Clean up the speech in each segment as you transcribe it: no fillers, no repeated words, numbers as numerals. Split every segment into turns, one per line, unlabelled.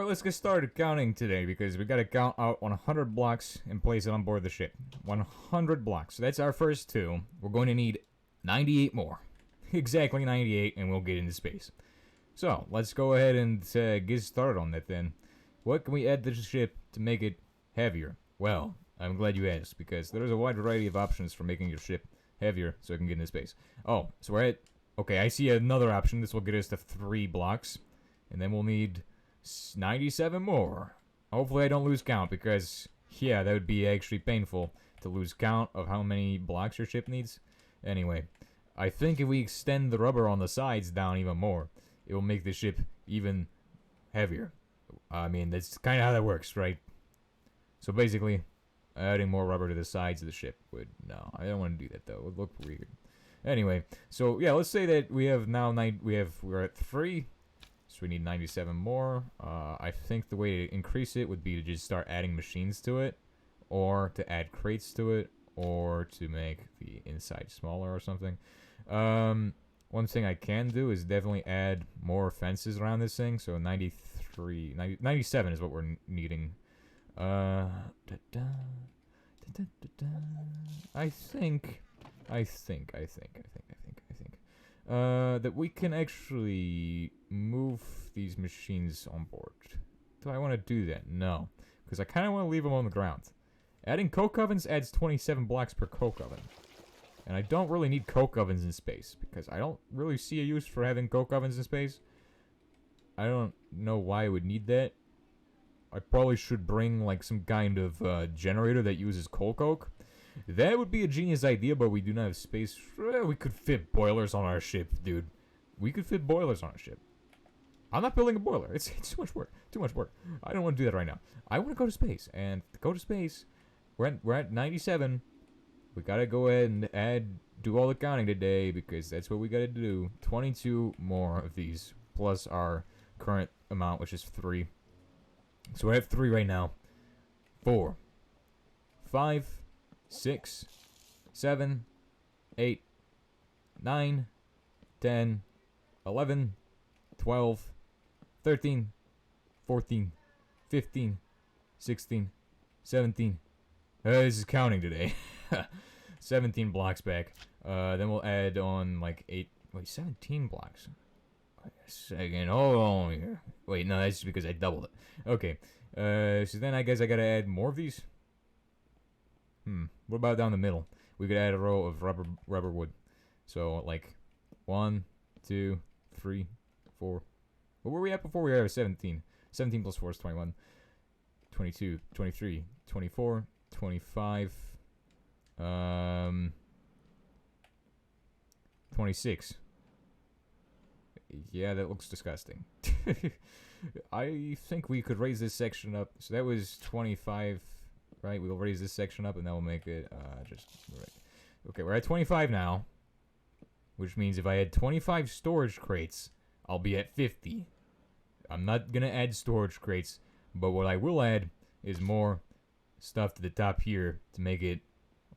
Alright, let's get started counting today, because we gotta count out 100 blocks and place it on board the ship. 100 blocks. So that's our first two. We're going to need 98 more. Exactly 98, and we'll get into space. So, let's go ahead and get started on that then. What can we add to the ship to make it heavier? Well, I'm glad you asked, because there's a wide variety of options for making your ship heavier so it can get into space. Oh, so we're at... Okay, I see another option. This will get us to 3 blocks. And then we'll need 97 more. Hopefully I don't lose count, because, yeah, that would be actually painful to lose count of how many blocks your ship needs. Anyway, I think if we extend the rubber on the sides down even more, it will make the ship even heavier. I mean, that's kind of how that works, right? So basically, adding more rubber to the sides of the ship would... No, I don't want to do that, though. It would look weird. Anyway, so, yeah, let's say that we have now... We're at 3... So we need 97 more. I think the way to increase it would be to just start adding machines to it, or to add crates to it, or to make the inside smaller or something. One thing I can do is definitely add more fences around this thing. So 97 is what we're needing. I think that we can actually move these machines on board. Do I want to do that? No. Because I kind of want to leave them on the ground. Adding coke ovens adds 27 blocks per coke oven. And I don't really need coke ovens in space, because I don't really see a use for having coke ovens in space. I don't know why I would need that. I probably should bring, like, some kind of generator that uses coal coke. That would be a genius idea, but we do not have space. We could fit boilers on our ship, dude. We could fit boilers on our ship. I'm not building a boiler. It's too much work. Too much work. I don't want to do that right now. I want to go to space. And to go to space, we're at 97. We gotta go ahead and do all the counting today, because that's what we gotta do. 22 more of these, plus our current amount, which is 3. So we're at 3 right now. 4, 5, 6, 7, 8, 9, 10, 11, 12, 13, 14, 15, 16, 17. This is counting today. 17 blocks back. Then we'll add on like 17 blocks. Wait a second, hold on here. Wait, no, that's just because I doubled it. Okay, so then I guess I gotta add more of these. What about down the middle? We could add a row of rubber wood. So, like, 1, 2, 3, 4. What were we at before? We were at 17. 17 plus 4 is 21. 22, 23, 24, 25. 26. Yeah, that looks disgusting. I think we could raise this section up. So that was 25, right? We'll raise this section up, and that will make it just right. Okay, we're at 25 now, which means if I had 25 storage crates, I'll be at 50. I'm not gonna add storage crates, but what I will add is more stuff to the top here to make it,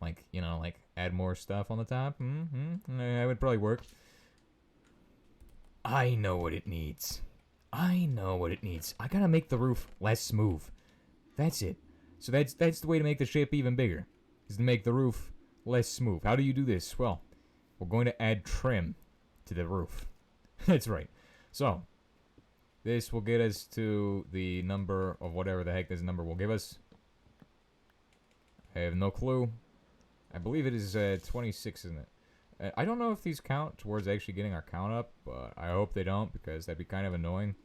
like, you know, like, add more stuff on the top. That would probably work. I know what it needs. I gotta make the roof less smooth. That's it. So that's the way to make the ship even bigger, is to make the roof less smooth. How do you do this? Well, we're going to add trim to the roof. That's right. So, this will get us to the number of whatever the heck this number will give us. I have no clue. I believe it is 26, isn't it? I don't know if these count towards actually getting our count up, but I hope they don't, because that'd be kind of annoying.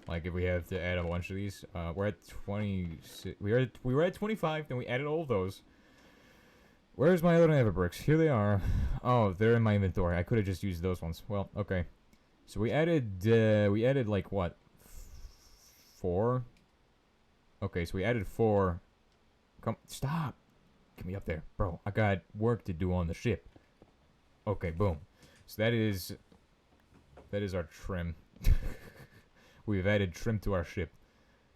Like, if we have to add a bunch of these. We're at 26. We were at 25, then we added all of those. Where's my other nether bricks? Here they are. Oh, they're in my inventory. I could have just used those ones. Well, okay. So we added like, what? 4? Okay, so we added 4. Come, stop! Get me up there. Bro, I got work to do on the ship. Okay, boom. So that is our trim. We've added trim to our ship.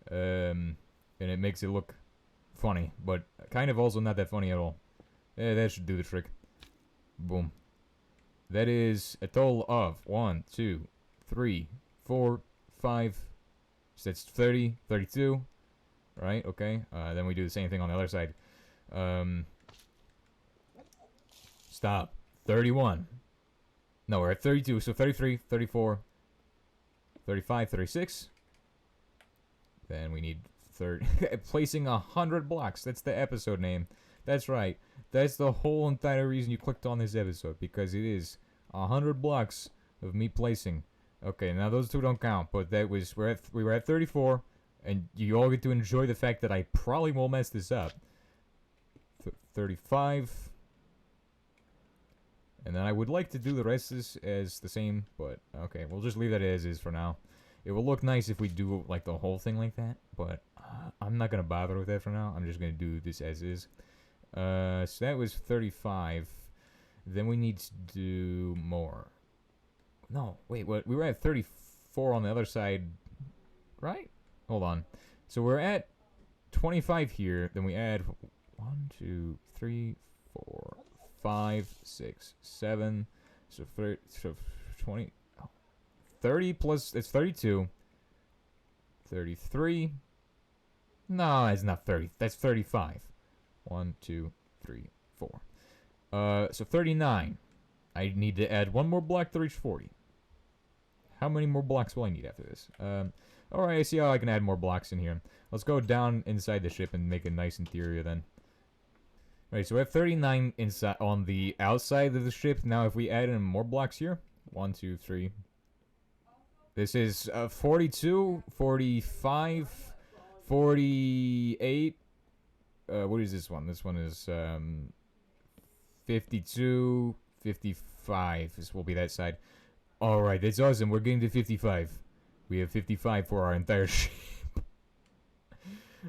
And it makes it look funny, but kind of also not that funny at all. Yeah, that should do the trick. Boom. That is a total of 1, 2, 3, 4, 5, So that's 30, 32, right? Okay. Then we do the same thing on the other side. Stop. 31. No, we're at 32. So 33, 34, 35, 36. Then we need placing 100 blocks. That's the episode name. That's right. That's the whole entire reason you clicked on this episode, because it is 100 blocks of me placing. Okay, now those two don't count, but that was we were at 34, and you all get to enjoy the fact that I probably will mess this up. 35, and then I would like to do the rest as the same, but okay, we'll just leave that as is for now. It will look nice if we do like the whole thing like that, but I'm not gonna bother with that for now. I'm just gonna do this as is. So that was 35. Then we need to do more. No, wait, what? We were at 34 on the other side, right? Hold on. So we're at 25 here. Then we add 1, 2, 3, 4, 5, 6, 7. So 20. 30 plus, it's 32. 33. No, it's not 30. That's 35. 1, 2, 3, 4. So 39. I need to add one more block to reach 40. How many more blocks will I need after this? Alright, I see how I can add more blocks in here. Let's go down inside the ship and make a nice interior then. Right, so we have 39 inside on the outside of the ship. Now if we add in more blocks here. 1, 2, 3. This is 42, 45, 48. What is this one? This one is 52, 55. This will be that side. Alright, that's awesome. We're getting to 55. We have 55 for our entire ship.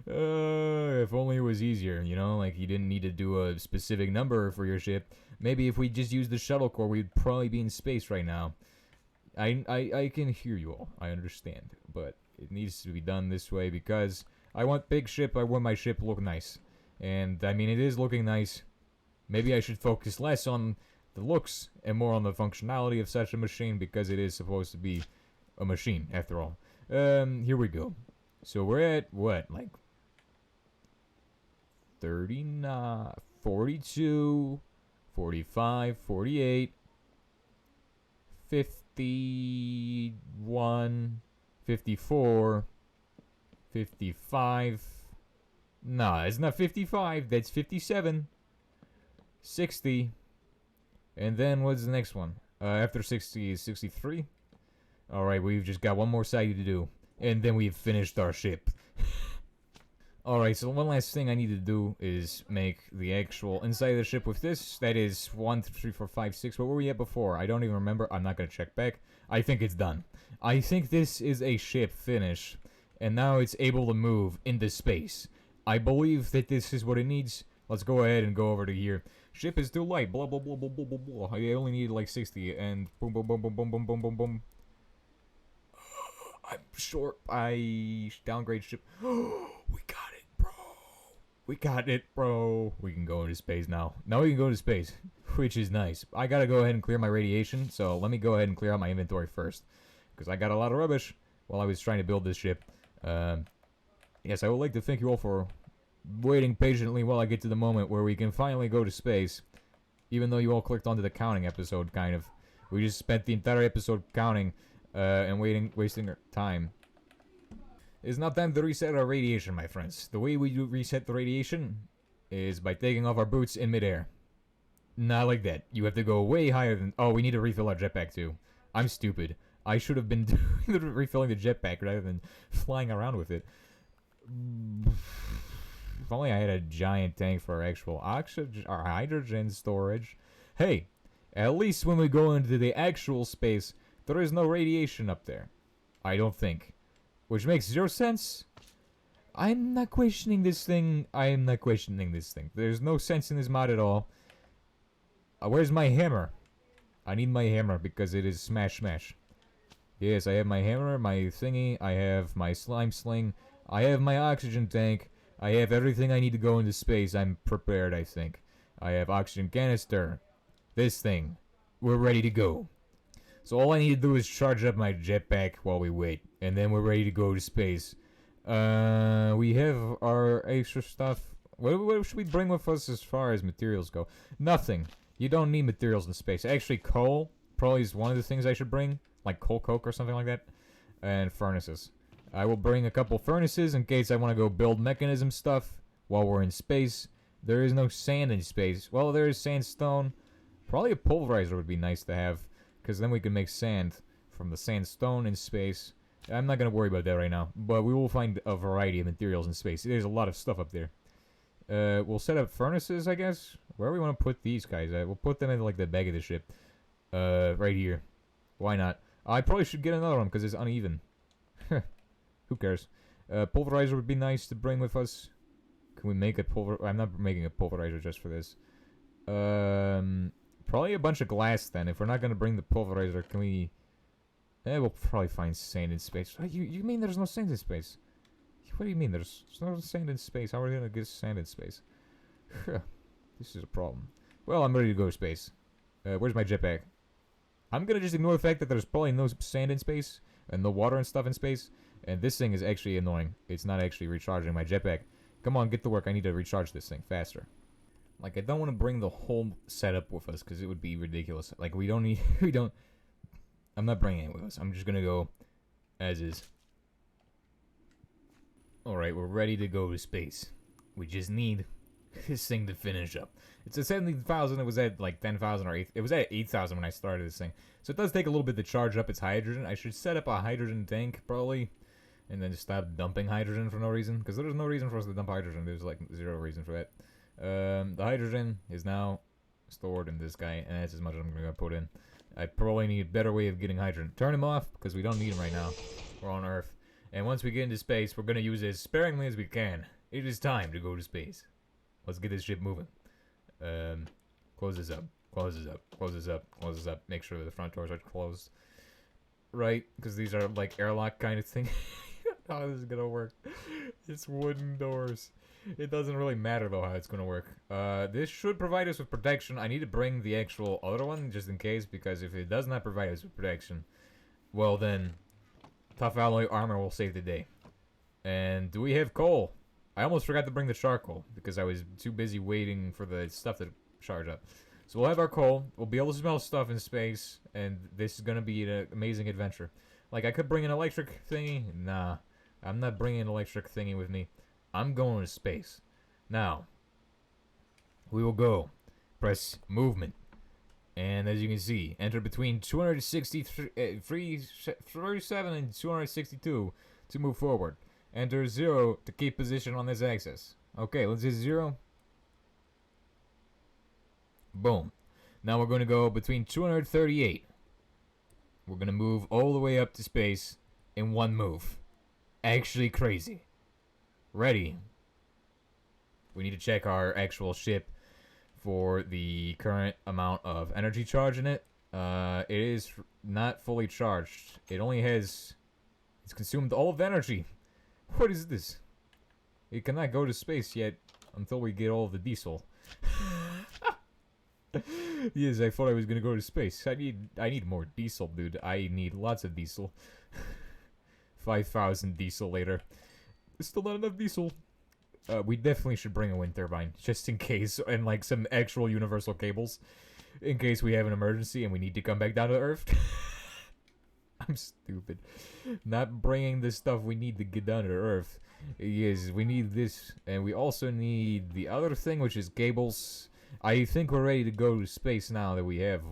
If only it was easier, you know? Like, you didn't need to do a specific number for your ship. Maybe if we just used the shuttle core, we'd probably be in space right now. I can hear you all. I understand. But it needs to be done this way because I want big ship. I want my ship to look nice. And, I mean, it is looking nice. Maybe I should focus less on the looks and more on the functionality of such a machine because it is supposed to be a machine, after all. Here we go. So we're at, what, like 39, 42, 45, 48, 51, 54, 55. Nah, it's not 55. That's 57. 60. And then what's the next one? After 60 is 63. Alright, we've just got one more side to do. And then we've finished our ship. Alright, so one last thing I need to do is make the actual inside of the ship with this. That is 1, 2, 3, 4, 5, 6. What were we at before? I don't even remember. I'm not going to check back. I think it's done. I think this is a ship finish. And now it's able to move into space. I believe that this is what it needs. Let's go ahead and go over to here. Ship is too light. Blah, blah, blah, blah, blah, blah, blah. I only need like 60. And boom, boom, boom, boom, boom, boom, boom, boom, boom. I'm short. I downgrade ship. We got it, bro. We got it, bro. We can go into space now. Now we can go into space, which is nice. I gotta go ahead and clear my radiation, so let me go ahead and clear out my inventory first. Because I got a lot of rubbish while I was trying to build this ship. Yes, I would like to thank you all for waiting patiently while I get to the moment where we can finally go to space. Even though you all clicked onto the counting episode, kind of. We just spent the entire episode counting and wasting our time. It's now time to reset our radiation, my friends. The way we do reset the radiation is by taking off our boots in midair. Not like that. You have to go way higher than... Oh, we need to refill our jetpack too. I'm stupid. I should have been doing refilling the jetpack rather than flying around with it. If only I had a giant tank for our actual oxygen or hydrogen storage. Hey, at least when we go into the actual space, there is no radiation up there. I don't think. Which makes 0 sense. I'm not questioning this thing. I am not questioning this thing. There's no sense in this mod at all. Where's my hammer? I need my hammer because it is smash smash. Yes, I have my hammer, my thingy. I have my slime sling. I have my oxygen tank. I have everything I need to go into space. I'm prepared, I think. I have oxygen canister. This thing. We're ready to go. So all I need to do is charge up my jetpack while we wait, and then we're ready to go to space. We have our extra stuff. What should we bring with us as far as materials go? Nothing. You don't need materials in space. Actually, coal probably is one of the things I should bring, like coal coke or something like that, and furnaces. I will bring a couple furnaces in case I want to go build mechanism stuff while we're in space. There is no sand in space. Well, there is sandstone. Probably a pulverizer would be nice to have, because then we can make sand from the sandstone in space. I'm not going to worry about that right now, but we will find a variety of materials in space. There's a lot of stuff up there. We'll set up furnaces, I guess. Where we want to put these guys at? We'll put them in, like, the back of the ship. Right here. Why not? I probably should get another one, because it's uneven. Who cares? Pulverizer would be nice to bring with us. Can we make a pulverizer? I'm not making a pulverizer just for this. Probably a bunch of glass, then. If we're not going to bring the pulverizer, can we... we'll probably find sand in space. You mean there's no sand in space? What do you mean there's no sand in space? How are we going to get sand in space? This is a problem. Well, I'm ready to go to space. Where's my jetpack? I'm going to just ignore the fact that there's probably no sand in space. And no water and stuff in space. And this thing is actually annoying. It's not actually recharging my jetpack. Come on, get to work. I need to recharge this thing faster. Like, I don't want to bring the whole setup with us, because it would be ridiculous. Like, we don't need... I'm not bringing it with us. I'm just going to go as is. Alright, we're ready to go to space. We just need this thing to finish up. It's at 70,000. It was at, like, 10,000 or 8... It was at 8,000 when I started this thing. So it does take a little bit to charge up its hydrogen. I should set up a hydrogen tank, probably. And then just stop dumping hydrogen for no reason. Because there's no reason for us to dump hydrogen. There's, like, zero reason for that. The hydrogen is now stored in this guy. And that's as much as I'm going to put in. I probably need a better way of getting hydrogen. Turn him off, because we don't need him right now. We're on Earth. And once we get into space, we're going to use it as sparingly as we can. It is time to go to space. Let's get this ship moving. Close this up. Close this up. Close this up. Close this up. Make sure that the front doors are closed. Right? Because these are like airlock kind of thing. How this is going to work. It's wooden doors. It doesn't really matter though how it's going to work. This should provide us with protection. I need to bring the actual other one just in case. Because if it does not provide us with protection, well then, tough alloy armor will save the day. And do we have coal? I almost forgot to bring the charcoal because I was too busy waiting for the stuff to charge up. So we'll have our coal. We'll be able to smell stuff in space. And this is going to be an amazing adventure. Like, I could bring an electric thingy. Nah, I'm not bringing an electric thingy with me. I'm going to space. Now, we will go. Press movement. And as you can see, enter between 237 and 262 to move forward. Enter 0 to keep position on this axis. Okay, let's hit 0. Boom. Now we're going to go between 238. We're going to move all the way up to space in one move. Actually crazy. Ready. We need to check our actual ship for the current amount of energy charge in it. It is not fully charged. It only has... It's consumed all of the energy. What is this? It cannot go to space yet until we get all of the diesel. Yes, I thought I was gonna go to space. I need more diesel, dude. I need lots of diesel. 5,000 diesel later. There's still not enough diesel. We definitely should bring a wind turbine, just in case, and like some actual universal cables, in case we have an emergency and we need to come back down to Earth. I'm stupid. Not bringing the stuff we need to get down to Earth. Yes, we need this, and we also need the other thing, which is cables. I think we're ready to go to space now that we have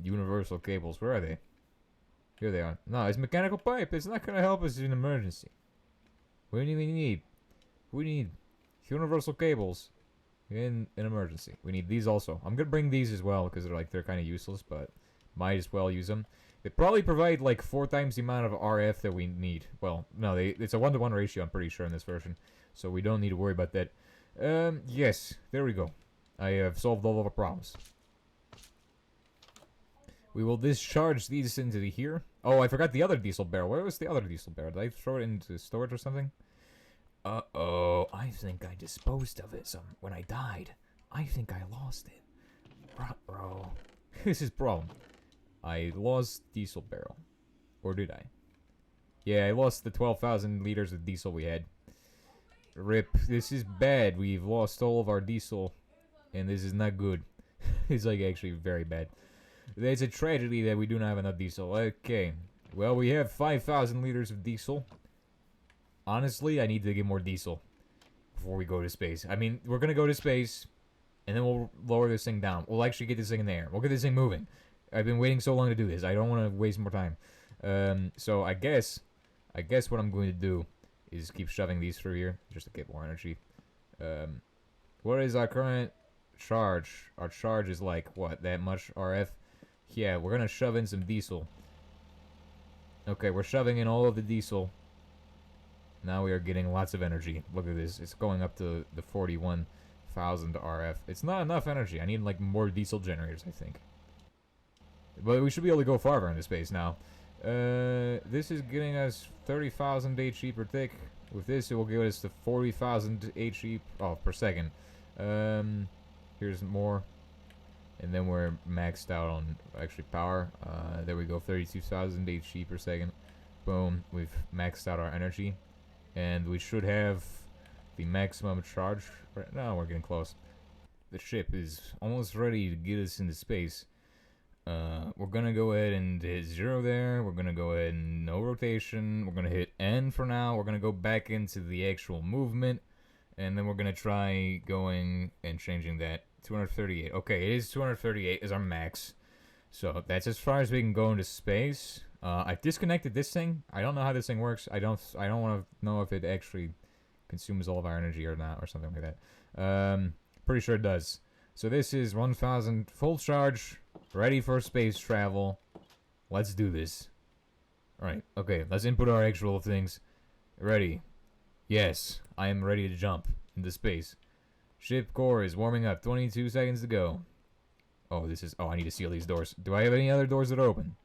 universal cables. Where are they? Here they are. No, it's mechanical pipe. It's not gonna help us in an emergency. What do we need? We need universal cables in an emergency. We need these also. I'm gonna bring these as well because they're kind of useless, but might as well use them. They probably provide like 4 times the amount of RF that we need. Well, no, it's a 1-to-1 ratio. I'm pretty sure in this version, so we don't need to worry about that. Yes, there we go. I have solved all of our problems. We will discharge these into here. Oh, I forgot the other diesel barrel. Where was the other diesel barrel? Did I throw it into storage or something? Uh-oh. I think I disposed of it when I died. I think I lost it. Bro. This is problem. I lost diesel barrel. Or did I? Yeah, I lost the 12,000 liters of diesel we had. Rip, this is bad. We've lost all of our diesel, and this is not good. It's like actually very bad. It's a tragedy that we do not have enough diesel. Okay, well, we have 5,000 liters of diesel. Honestly, I need to get more diesel before we go to space. I mean, we're gonna go to space, and then we'll lower this thing down. We'll actually get this thing in the air. We'll get this thing moving. I've been waiting so long to do this. I don't want to waste more time. So I guess what I'm going to do is keep shoving these through here just to get more energy. What is our current charge? Our charge is like, what, that much RF? Yeah, we're gonna shove in some diesel. Okay, we're shoving in all of the diesel. Now we are getting lots of energy. Look at this. It's going up to the 41,000 RF. It's not enough energy. I need, like, more diesel generators, I think. But we should be able to go farther into space now. This is getting us 30,000 HE per tick. With this, it will give us the 40,000 HE per second. Here's more. And then we're maxed out on, actually, power. There we go, 32,000 HE per second. Boom, we've maxed out our energy. And we should have the maximum charge. Right now, we're getting close. The ship is almost ready to get us into space. We're gonna go ahead and hit 0 there. We're gonna go ahead and no rotation. We're gonna hit N for now. We're gonna go back into the actual movement. And then we're gonna try going and changing that. 238. Okay, it is 238 is our max. So that's as far as we can go into space. I've disconnected this thing. I don't know how this thing works. I don't want to know if it actually consumes all of our energy or not, or something like that. Pretty sure it does. So this is 1,000 full charge, ready for space travel. Let's do this. Alright, okay, let's input our actual things. Ready. Yes, I am ready to jump into space. Ship core is warming up. 22 seconds to go. Oh, I need to seal these doors. Do I have any other doors that are open?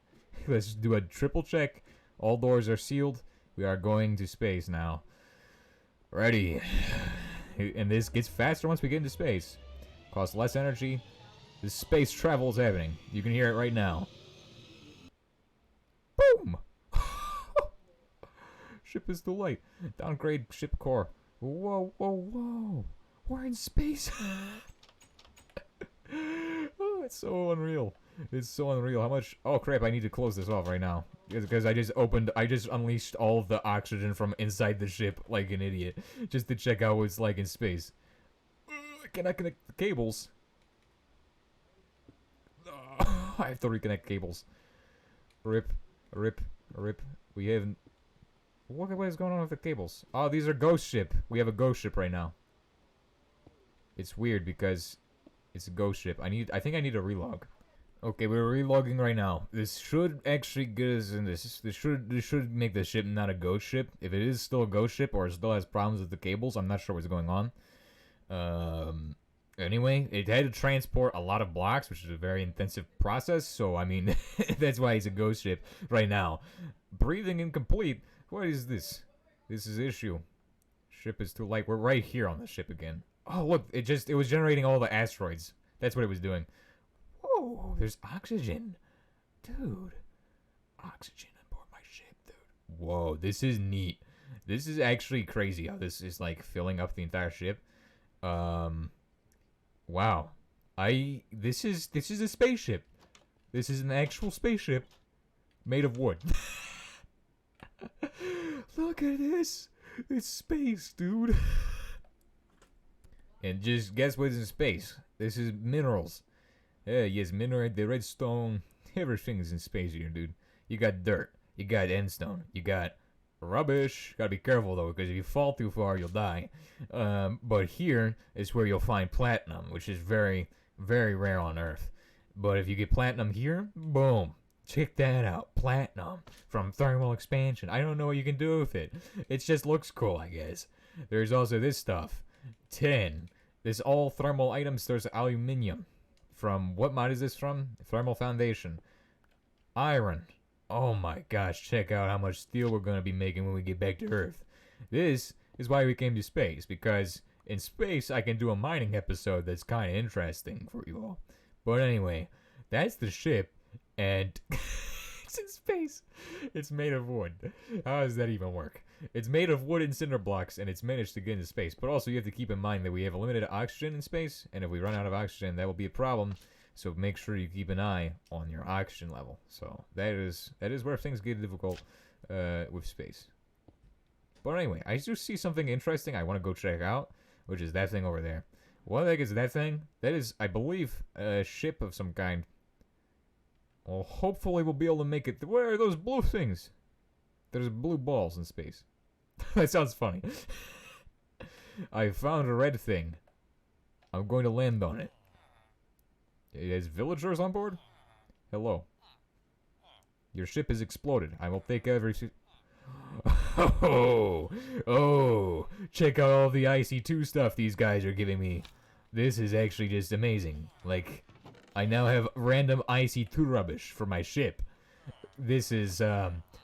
Let's do a triple check. All doors are sealed. We are going to space now. Ready. And this gets faster once we get into space. Costs less energy. The space travel is happening. You can hear it right now. Boom! Ship is too light. Downgrade ship core. Whoa, whoa, whoa. We're in space. Oh, it's so unreal. It's so unreal. How much? Oh crap! I need to close this off right now because I just unleashed all of the oxygen from inside the ship like an idiot, just to check out what it's like in space. Can I connect the cables? Oh, I have to reconnect cables. Rip, rip, rip. We haven't. What is going on with the cables? Oh, these are ghost ship. We have a ghost ship right now. It's weird because it's a ghost ship. I think I need a relog. Okay, we're relogging right now. This should actually get us in this. This should make the ship not a ghost ship. If it is still a ghost ship or it still has problems with the cables, I'm not sure what's going on. Anyway, it had to transport a lot of blocks, which is a very intensive process. So, I mean, that's why it's a ghost ship right now. Breathing incomplete. What is this? This is issue. Ship is too light. We're right here on the ship again. Oh, look, it was generating all the asteroids. That's what it was doing. Whoa, there's oxygen. Dude. Oxygen on board my ship, dude. Whoa, this is neat. This is actually crazy how this is, like, filling up the entire ship. Wow. This is a spaceship. This is an actual spaceship made of wood. Look at this. It's space, dude. And just guess what's in space. This is minerals. Yeah, yes, mineral, the redstone. Everything is in space here, dude. You got dirt. You got endstone. You got rubbish. Gotta be careful, though, because if you fall too far, you'll die. But here is where you'll find platinum, which is very, very rare on Earth. But if you get platinum here, boom. Check that out. Platinum from thermal expansion. I don't know what you can do with it. It just looks cool, I guess. There's also this stuff. Tin. This all thermal items. There's aluminium. From what mod is this from? Thermal Foundation. Iron. Oh my gosh, check out how much steel we're gonna be making when we get back to Earth. This is why we came to space, because in space I can do a mining episode that's kinda interesting for you all. But anyway, that's the ship. And it's in space. It's made of wood. How does that even work? It's made of wood and cinder blocks, and it's managed to get into space. But also, you have to keep in mind that we have a limited oxygen in space, and if we run out of oxygen, that will be a problem. So make sure you keep an eye on your oxygen level. So that is where things get difficult with space. But anyway, I do see something interesting I want to go check out, which is that thing over there. What the heck is that thing? That is, I believe, a ship of some kind. Well, hopefully we'll be able to make it. Where are those blue things? There's blue balls in space. That sounds funny. I found a red thing. I'm going to land on it. It has villagers on board? Hello. Your ship has exploded. I will take every... Oh, check out all the IC2 stuff these guys are giving me. This is actually just amazing. Like, I now have random IC2 rubbish for my ship. This is,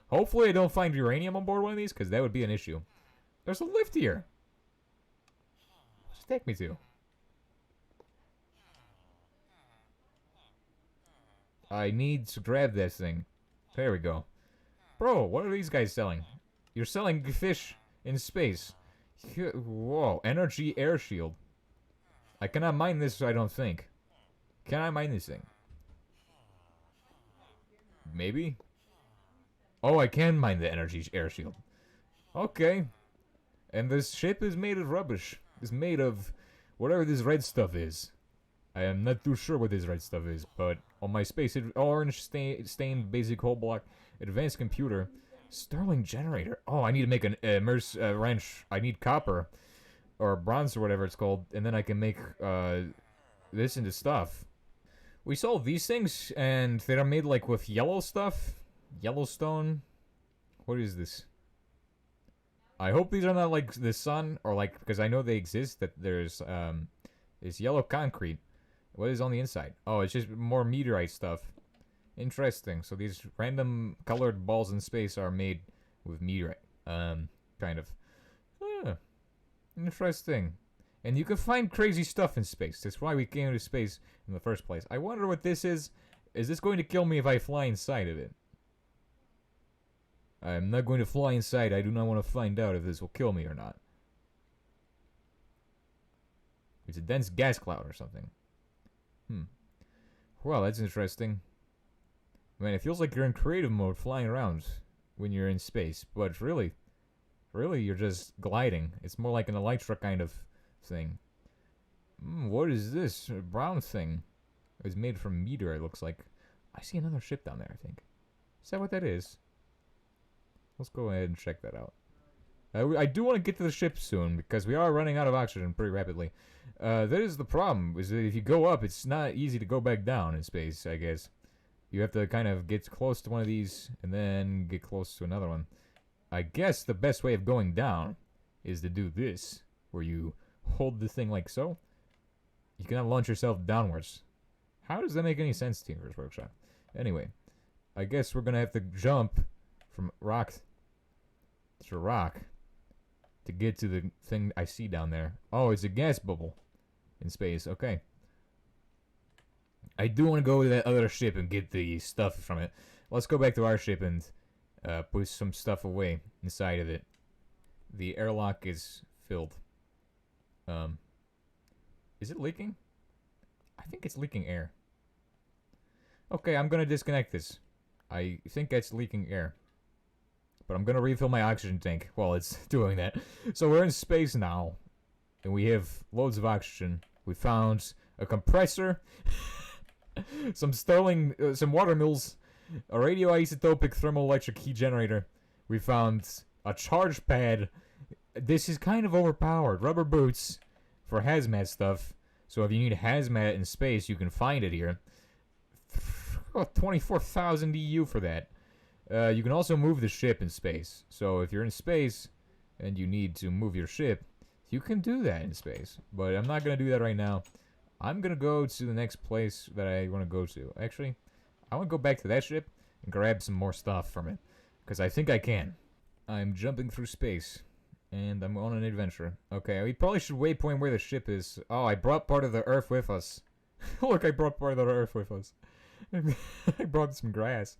hopefully I don't find uranium on board one of these, because that would be an issue. There's a lift here. What's it take me to? I need to grab this thing. There we go. Bro, what are these guys selling? You're selling fish in space. Whoa, energy air shield. I cannot mine this, I don't think. Can I mine this thing? Maybe? Oh, I can mine the energy air shield. Okay. And this ship is made of rubbish. It's made of whatever this red stuff is. I am not too sure what this red stuff is, but on my space, orange stained basic hull block, advanced computer, Sterling generator. Oh, I need to make an wrench. I need copper or bronze or whatever it's called, and then I can make this into stuff. We saw these things, and they're made like with yellow stuff. Yellowstone. What is this? I hope these are not like the sun, or like, because I know they exist, that there's this yellow concrete. What is on the inside? Oh, it's just more meteorite stuff. Interesting. So these random colored balls in space are made with meteorite. Kind of. Interesting. And you can find crazy stuff in space. That's why we came to space in the first place. I wonder what this is. Is this going to kill me if I fly inside of it? I'm not going to fly inside. I do not want to find out if this will kill me or not. It's a dense gas cloud or something. Well, that's interesting. Man, it feels like you're in creative mode flying around when you're in space. But really, you're just gliding. It's more like an elytra kind of thing. What is this? A brown thing. It's made from meteor, it looks like. I see another ship down there, I think. Is that what that is? Let's go ahead and check that out. I do want to get to the ship soon, because we are running out of oxygen pretty rapidly. That is the problem, is that if you go up, it's not easy to go back down in space, I guess. You have to kind of get close to one of these, and then get close to another one. I guess the best way of going down is to do this, where you hold the thing like so. You cannot launch yourself downwards. How does that make any sense, Teamverse Workshop? Anyway, I guess we're going to have to jump from rock to rock to get to the thing I see down there. Oh, it's a gas bubble in space. Okay. I do want to go to that other ship and get the stuff from it. Let's go back to our ship and put some stuff away inside of it. The airlock is filled. Is it leaking? I think it's leaking air. Okay, I'm gonna disconnect this. I think it's leaking air. But I'm gonna refill my oxygen tank while it's doing that. So we're in space now. And we have loads of oxygen. We found a compressor. Some Sterling, some water mills. A radioisotopic thermoelectric heat generator. We found a charge pad. This is kind of overpowered. Rubber boots for hazmat stuff. So if you need hazmat in space, you can find it here. Oh, 24,000 EU for that. You can also move the ship in space. So if you're in space and you need to move your ship, you can do that in space. But I'm not going to do that right now. I'm going to go to the next place that I want to go to. Actually, I want to go back to that ship and grab some more stuff from it. Because I think I can. I'm jumping through space. And I'm on an adventure. Okay, we probably should waypoint where the ship is. Oh, I brought part of the Earth with us. Look, I brought part of the Earth with us. I brought some grass.